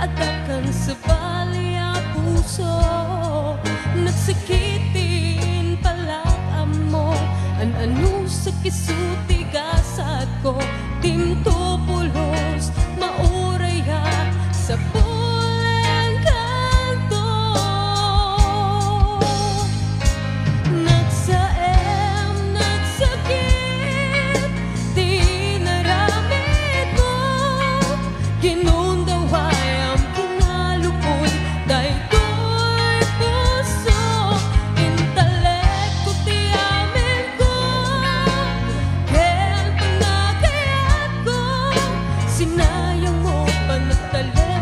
adakan sa balya puso. Nagsakitin pala amo, an-ano sa kisuti gasat ko. Timto pulos, mauraya sa pulang kanto. Nagsaem, nagsakit, di naramit mo. Ginundaway ang kinalupod, daytoy puso. Intelekto ti amin ko, ken panagayat ko. Sinayang mo panagtalek